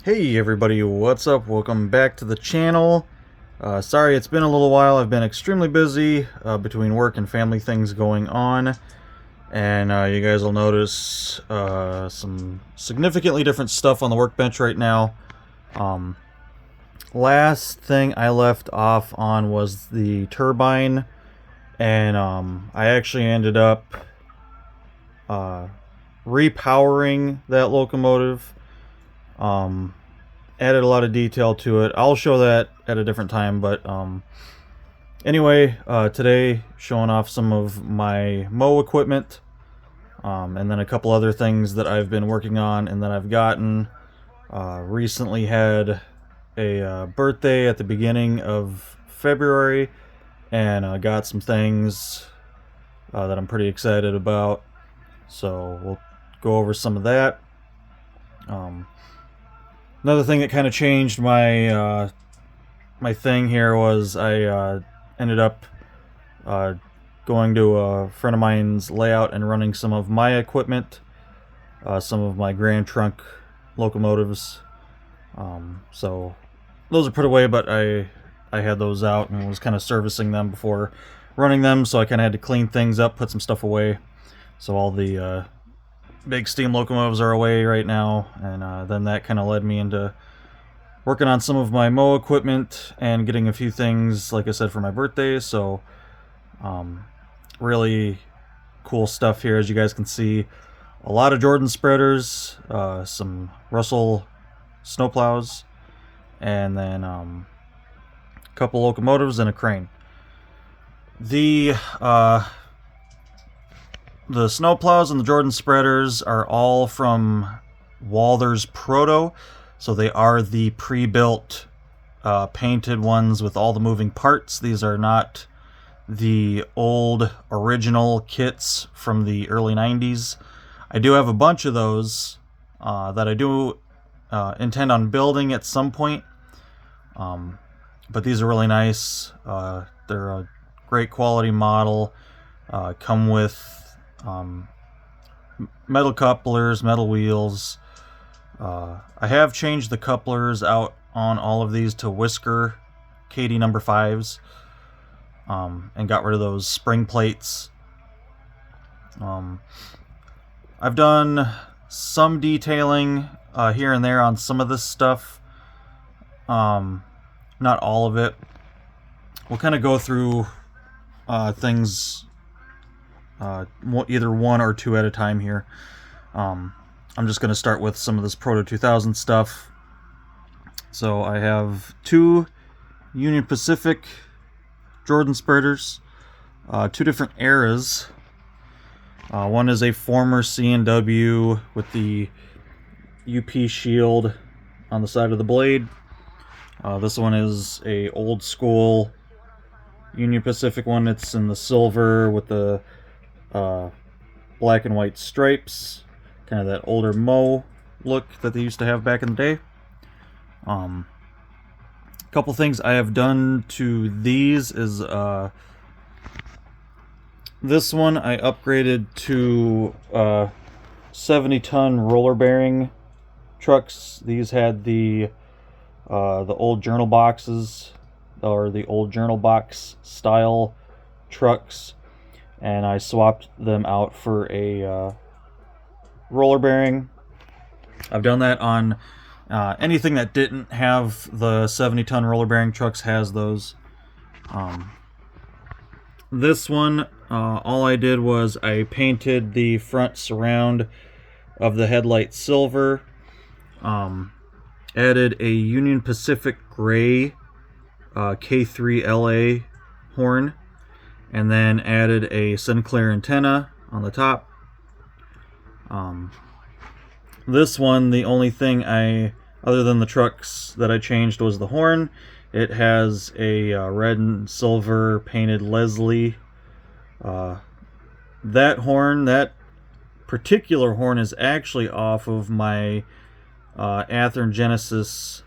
Hey everybody, what's up? Welcome back to the channel. Sorry it's been a little while. I've been extremely busy between work and family things going on. And you guys will notice some significantly different stuff on the workbench right now. Last thing I left off on was the turbine. And I actually ended up repowering that locomotive. Added a lot of detail to it. I'll show that at a different time, but anyway, today showing off some of my mow equipment, and then a couple other things that I've been working on and that I've gotten. Recently had a birthday at the beginning of February, and got some things that I'm pretty excited about. So we'll go over some of that. Another thing that kind of changed my my thing here was I ended up going to a friend of mine's layout and running some of my equipment, some of my Grand Trunk locomotives. So those are put away, but I had those out and was kind of servicing them before running them, so I kind of had to clean things up, put some stuff away. So all the big steam locomotives are away right now, and then that kind of led me into working on some of my mow equipment and getting a few things, like I said, for my birthday. So really cool stuff here, as you guys can see. A lot of Jordan spreaders, some Russell snowplows, and then a couple locomotives and a crane. The snowplows and the Jordan spreaders are all from Walther's Proto, so they are the pre-built painted ones with all the moving parts. These are not the old original kits from the early 90s. I do have a bunch of those that I do intend on building at some point, but these are really nice. They're a great quality model. Come with metal couplers, metal wheels. I have changed the couplers out on all of these to Whisker KD number 5s, and got rid of those spring plates. I've done some detailing here and there on some of this stuff, not all of it. We'll kind of go through things either one or two at a time here. I'm just going to start with some of this Proto 2000 stuff. So I have two Union Pacific Jordan spreaders, two different eras. One is a former C&W with the UP shield on the side of the blade. This one is a old school Union Pacific one. It's in the silver with the black and white stripes, kind of that older mow look that they used to have back in the day. Couple things I have done to these is this one I upgraded to 70-ton roller bearing trucks. These had the old journal boxes, or the old journal box style trucks, and I swapped them out for a roller bearing. I've done that on anything that didn't have the 70-ton roller bearing trucks has those. This one, all I did was I painted the front surround of the headlight silver, added a Union Pacific gray K3LA horn, and then added a Sinclair antenna on the top. This one, the only thing other than the trucks that I changed was the horn. It has a red and silver painted Leslie. That particular horn is actually off of my Athearn Genesis.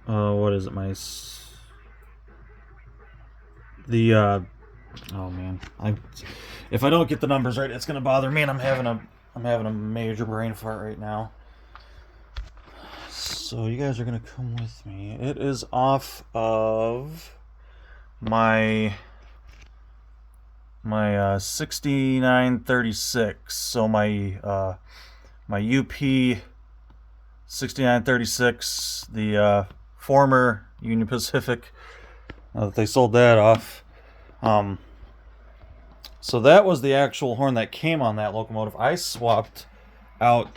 What is it? Oh man, if I don't get the numbers right, it's gonna bother me, and I'm having a I'm having a major brain fart right now. So you guys are gonna come with me. It is off of my 6936. So my UP 6936, the former Union Pacific. That they sold that off. So that was the actual horn that came on that locomotive. I swapped out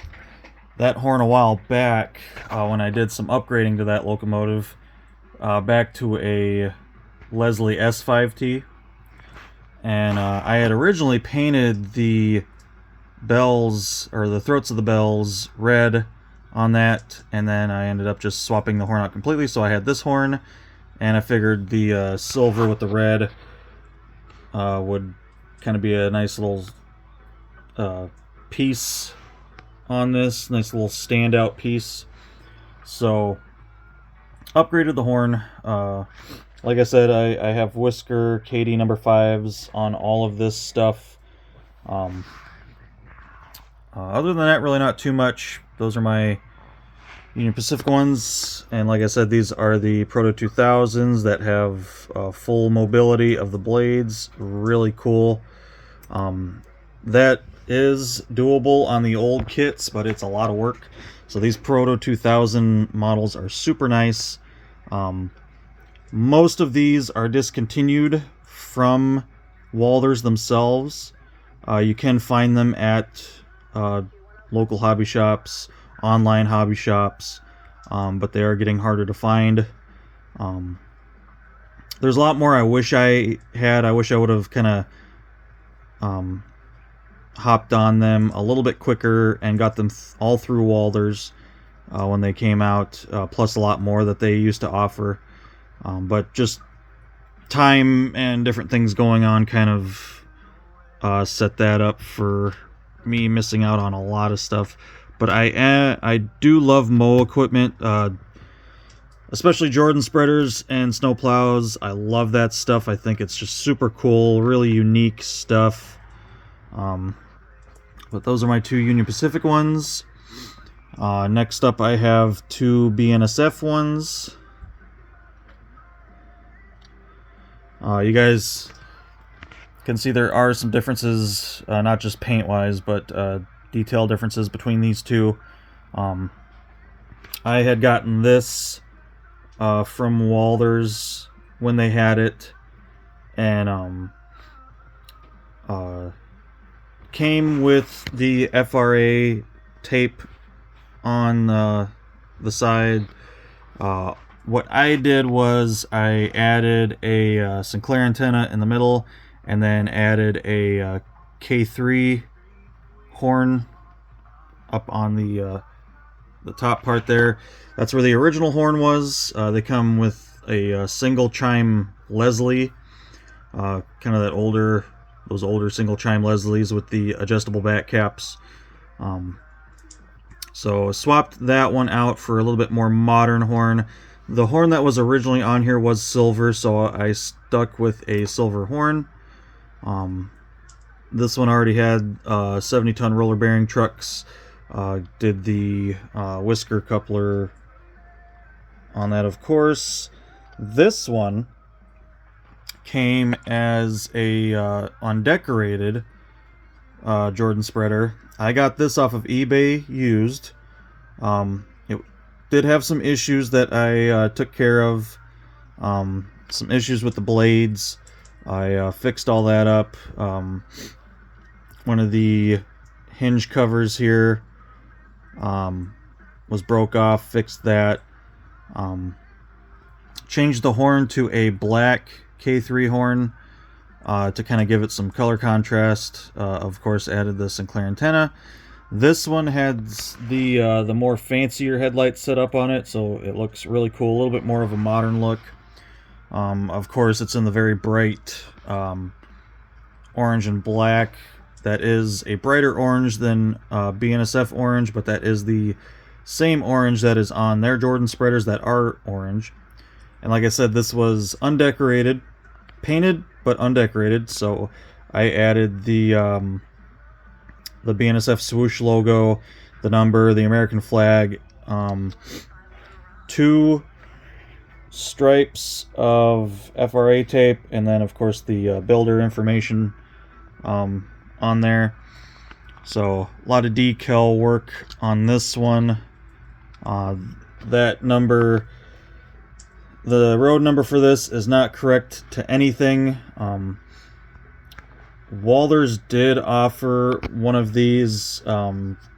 that horn a while back when I did some upgrading to that locomotive back to a Leslie S5T. And I had originally painted the bells, or the throats of the bells, red on that, and then I ended up just swapping the horn out completely. So I had this horn, and I figured the silver with the red would kind of be a nice little piece on this, nice little standout piece. So upgraded the horn. Like I said, I have Whisker KD number 5s on all of this stuff. Other than that, really not too much. Those are my Union Pacific ones, and like I said, these are the Proto 2000s that have full mobility of the blades. Really cool. That is doable on the old kits, but it's a lot of work. So these Proto 2000 models are super nice. Most of these are discontinued from Walthers themselves. You can find them at local hobby shops, online hobby shops, but they are getting harder to find. There's a lot more I wish I had. I wish I would have kind of hopped on them a little bit quicker and got them all through Walthers when they came out, plus a lot more that they used to offer. But just time and different things going on kind of set that up for me missing out on a lot of stuff. But I do love mow equipment, especially Jordan spreaders and snow plows. I love that stuff. I think it's just super cool, really unique stuff. But those are my two Union Pacific ones. Next up, I have two BNSF ones. You guys can see there are some differences, not just paint-wise, but detail differences between these two. I had gotten this from Walthers when they had it, and came with the FRA tape on the side. What I did was I added a Sinclair antenna in the middle, and then added a K3 horn up on the top part there. That's where the original horn was. They come with a single chime Leslie, kind of those older single chime Leslies with the adjustable back caps. So swapped that one out for a little bit more modern horn. The horn that was originally on here was silver, so I stuck with a silver horn. This one already had 70-ton roller bearing trucks. Did the Whisker coupler on that, of course. This one came as a undecorated Jordan spreader. I got this off of eBay used. It did have some issues that I took care of. Some issues with the blades. I fixed all that up. One of the hinge covers here was broke off. Fixed that. Changed the horn to a black K3 horn to kind of give it some color contrast. Of course, added the Sinclair antenna. This one had the more fancier headlights set up on it, so it looks really cool. A little bit more of a modern look. Of course, it's in the very bright orange and black. That is a brighter orange than BNSF orange, but that is the same orange that is on their Jordan spreaders that are orange. And like I said, this was undecorated, painted but undecorated, so I added the the BNSF swoosh logo, the number, the American flag, 2 stripes of FRA tape, and then of course the builder information on there. So a lot of decal work on this one. That number, the road number for this is not correct to anything. Walthers did offer one of these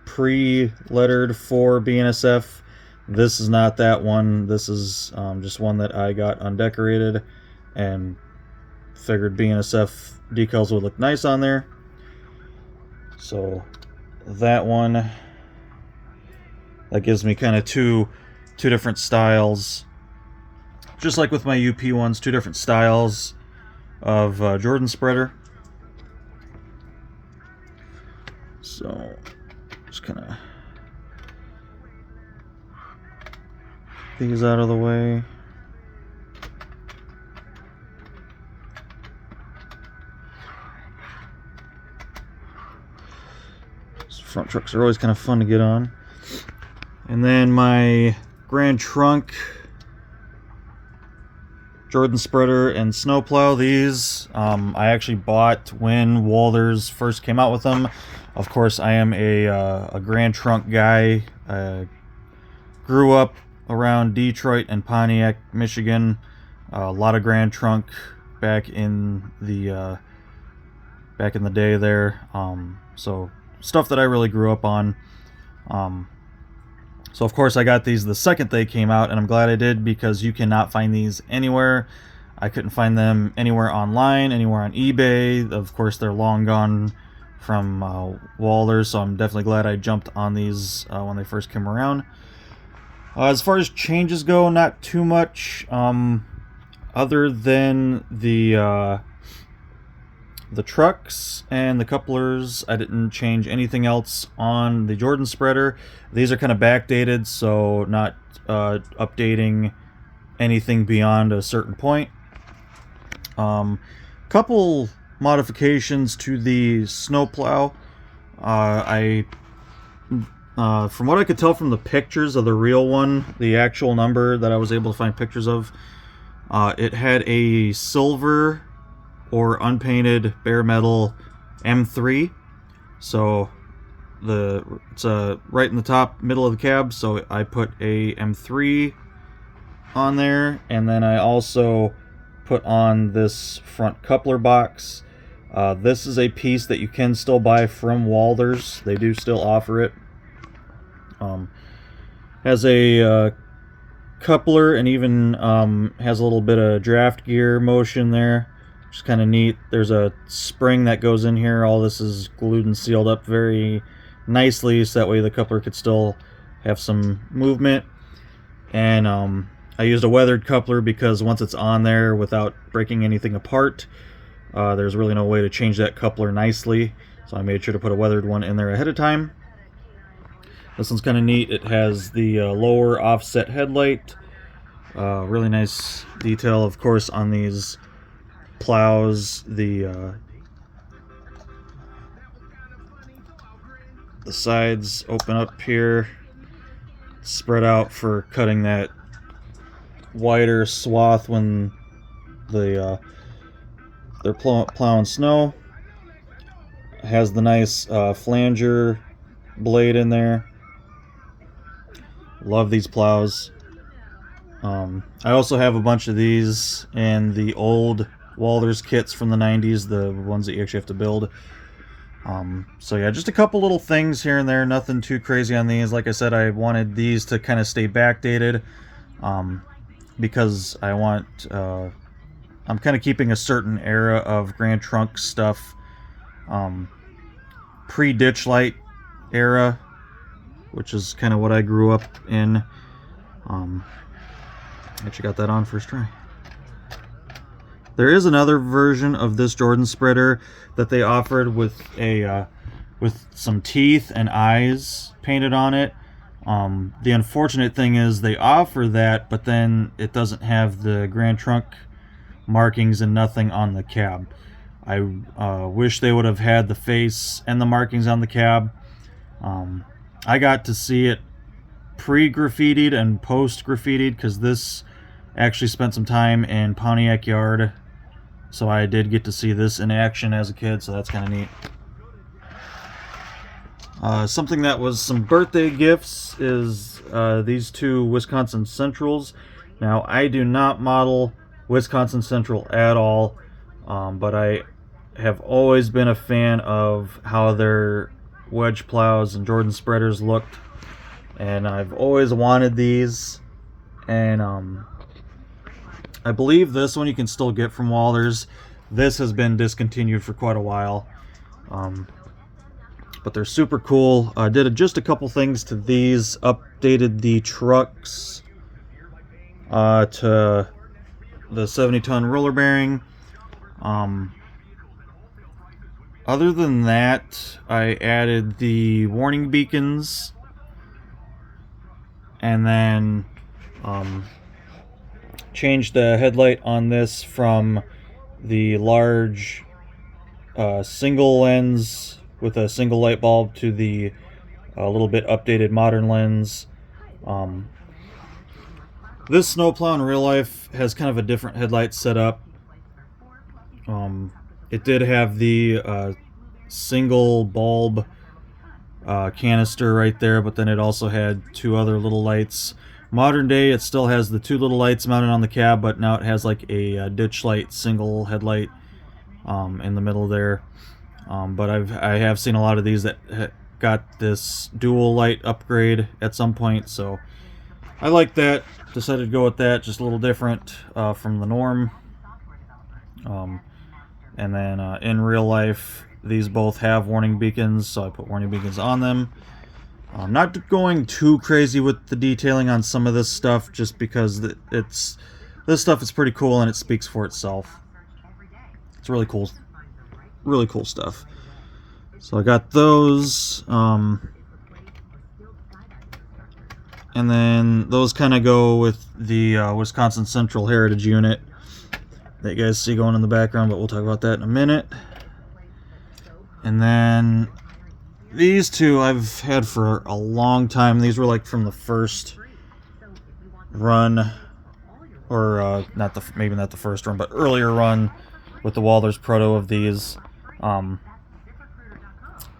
pre-lettered for BNSF. This is not that one. This is just one that I got undecorated and figured BNSF decals would look nice on there. So that one, that gives me kind of two different styles. Just like with my UP ones, 2 different styles of Jordan spreader. So just kind of these out of the way. These front trucks are always kind of fun to get on. And then my Grand Trunk Jordan spreader and snowplow. These I actually bought when Walthers first came out with them. Of course, I am a Grand Trunk guy. Grew up around Detroit and Pontiac, Michigan. A lot of Grand Trunk back in the day there. So stuff that I really grew up on. So of course I got these the second they came out, and I'm glad I did, because you cannot find these anywhere. I couldn't find them anywhere online, anywhere on eBay. Of course, they're long gone from Walthers, so I'm definitely glad I jumped on these when they first came around. As far as changes go, not too much, other than the trucks and the couplers. I didn't change anything else on the Jordan spreader. These are kind of backdated, so not updating anything beyond a certain point. Couple modifications to the snowplow. From what I could tell from the pictures of the real one, the actual number that I was able to find pictures of, it had a silver or unpainted bare metal M3. So it's right in the top middle of the cab, so I put a M3 on there, and then I also put on this front coupler box. This is a piece that you can still buy from Walthers. They do still offer it. Has a coupler, and even has a little bit of draft gear motion there, which is kind of neat. There's a spring that goes in here. All this is glued and sealed up very nicely, so that way the coupler could still have some movement. And I used a weathered coupler because once it's on there without breaking anything apart, there's really no way to change that coupler nicely, so I made sure to put a weathered one in there ahead of time. This one's kind of neat. It has the lower offset headlight. Really nice detail, of course, on these plows. The sides open up here, spread out for cutting that wider swath when they're plowing snow. It has the nice flanger blade in there. Love these plows. I also have a bunch of these in the old Walthers kits from the 90s, the ones that you actually have to build. So yeah, just a couple little things here and there, nothing too crazy on these. Like I said, I wanted these to kind of stay backdated, because I want, I'm kind of keeping a certain era of Grand Trunk stuff, pre-ditch light era, which is kind of what I grew up in. Actually got that on first try. There is another version of this Jordan spreader that they offered with a with some teeth and eyes painted on it. The unfortunate thing is they offer that, but then it doesn't have the Grand Trunk markings and nothing on the cab. I wish they would have had the face and the markings on the cab. I got to see it pre-graffitied and post-graffitied because this actually spent some time in Pontiac Yard. So I did get to see this in action as a kid, so that's kind of neat. Something that was some birthday gifts is these two Wisconsin Centrals. Now, I do not model Wisconsin Central at all, but I have always been a fan of how their wedge plows and Jordan spreaders looked, and I've always wanted these. And I believe this one you can still get from Walthers. This has been discontinued for quite a while, but they're super cool. I did just a couple things to these. Updated the trucks to the 70-ton roller bearing. Other than that, I added the warning beacons, and then changed the headlight on this from the large single lens with a single light bulb to the little bit updated modern lens. This snowplow in real life has kind of a different headlight setup. It did have the single bulb canister right there, but then it also had two other little lights. Modern day, it still has the two little lights mounted on the cab, but now it has like a ditch light single headlight in the middle there. But I have seen a lot of these that got this dual light upgrade at some point, so I like that. Decided to go with that, just a little different from the norm. And then in real life, these both have warning beacons, so I put warning beacons on them. Not going too crazy with the detailing on some of this stuff, just because this stuff is pretty cool and it speaks for itself. It's really cool stuff. So I got those, and then those kind of go with the Wisconsin Central Heritage unit that you guys see going in the background, but we'll talk about that in a minute. And then these two I've had for a long time. These were like from the first run, or maybe not the first run, but earlier run with the Walthers Proto of these.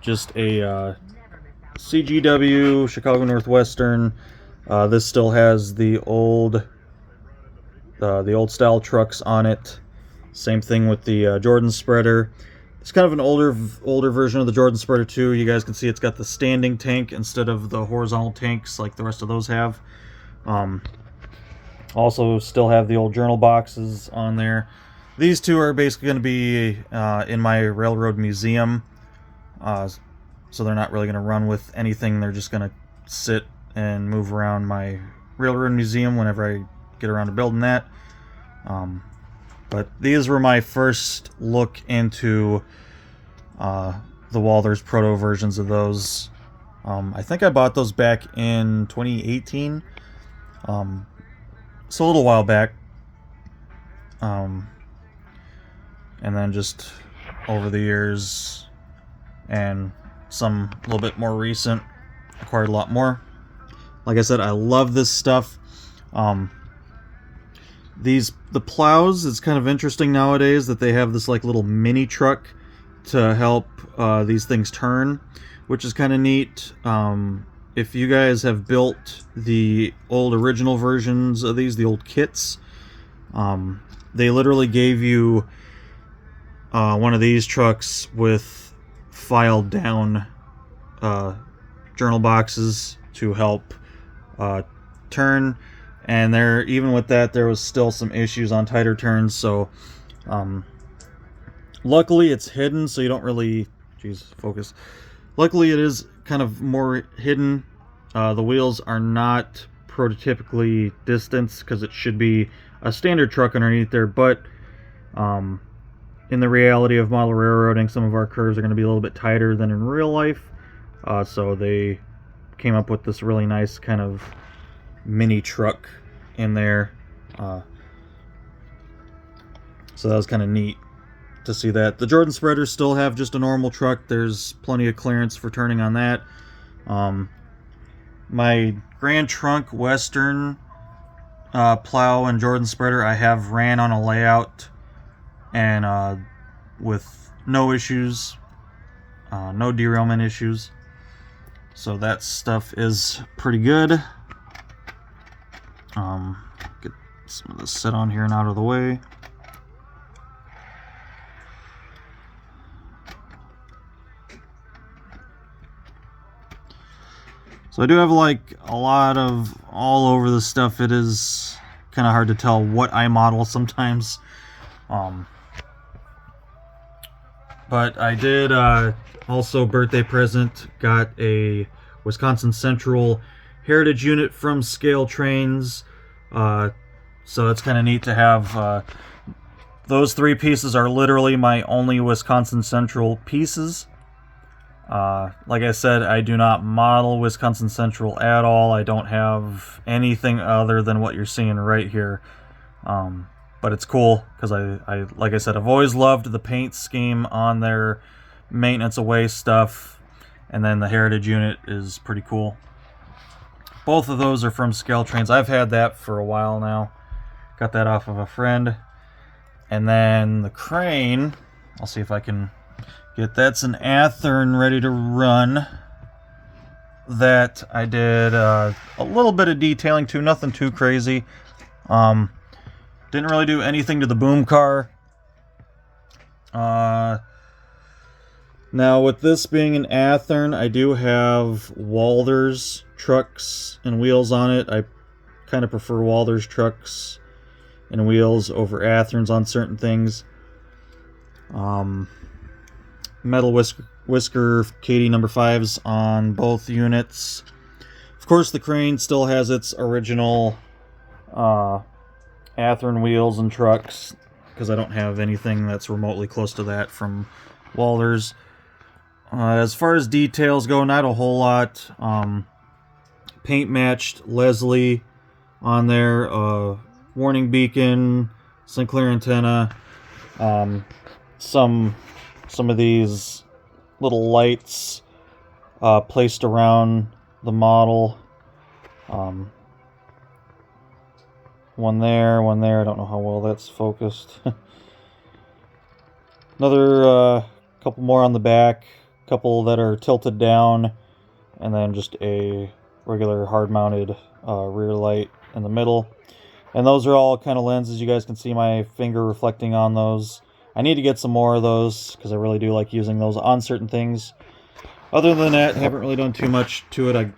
Just a CGW Chicago Northwestern. This still has the old style trucks on it. Same thing with the Jordan spreader. It's kind of an older version of the Jordan spreader too. You guys can see it's got the standing tank instead of the horizontal tanks like the rest of those have. Also still have the old journal boxes on there. These two are basically going to be in my railroad museum. So they're not really going to run with anything. They're just going to sit and move around my railroad museum whenever I get around to building that. But these were my first look into the Walthers Proto versions of those. I think I bought those back in 2018. So a little while back. And then just over the years and some a little bit more recent, acquired a lot more. Like I said, I love this stuff. The plows, it's kind of interesting nowadays that they have this like little mini truck to help these things turn, which is kind of neat. If you guys have built the old original versions of these, the old kits, they literally gave you one of these trucks with filed down journal boxes to help turn. And even with that, there was still some issues on tighter turns. So, luckily it's hidden, so you don't really... Jeez, focus. Luckily it is kind of more hidden. The wheels are not prototypically distanced because it should be a standard truck underneath there. But in the reality of model railroading, some of our curves are going to be a little bit tighter than in real life. So they came up with this really nice kind of mini truck in there, so that was kind of neat to see that. The Jordan spreaders still have just a normal truck. There's plenty of clearance for turning on that. My Grand Trunk Western plow and Jordan spreader I have ran on a layout and with no issues, no derailment issues. So that stuff is pretty good. Get some of this set on here and out of the way. So I do have like a lot of all over the stuff. It is kind of hard to tell what I model sometimes. But I did also birthday present, got a Wisconsin Central Heritage unit from Scale Trains. So it's kind of neat to have. Those 3 pieces are literally my only Wisconsin Central pieces. Like I said, I do not model Wisconsin Central at all. I don't have anything other than what you're seeing right here. But it's cool because I like I said, I've always loved the paint scheme on their maintenance away stuff, and then the Heritage unit is pretty cool. Both of those are from Scale Trains. I've had that for a while now. Got that off of a friend. And then the crane, I'll see if I can get that's an Athearn ready to run. That I did a little bit of detailing to, nothing too crazy. Didn't really do anything to the boom car. Now with this being an Athearn, I do have Walthers trucks and wheels on it. I kind of prefer Walthers trucks and wheels over Athearns on certain things. Metal whisker Katie number 5s on both units. Of course, the crane still has its original Athearn wheels and trucks, because I don't have anything that's remotely close to that from Walthers. As far as details go, not a whole lot. Paint matched Leslie on there, warning beacon, Sinclair antenna, some of these little lights placed around the model. One there, I don't know how well that's focused. Another couple more on the back, couple that are tilted down, and then just a regular hard-mounted rear light in the middle. And those are all kind of lenses. You guys can see my finger reflecting on those. I need to get some more of those because I really do like using those on certain things. Other than that, haven't really done too much to it.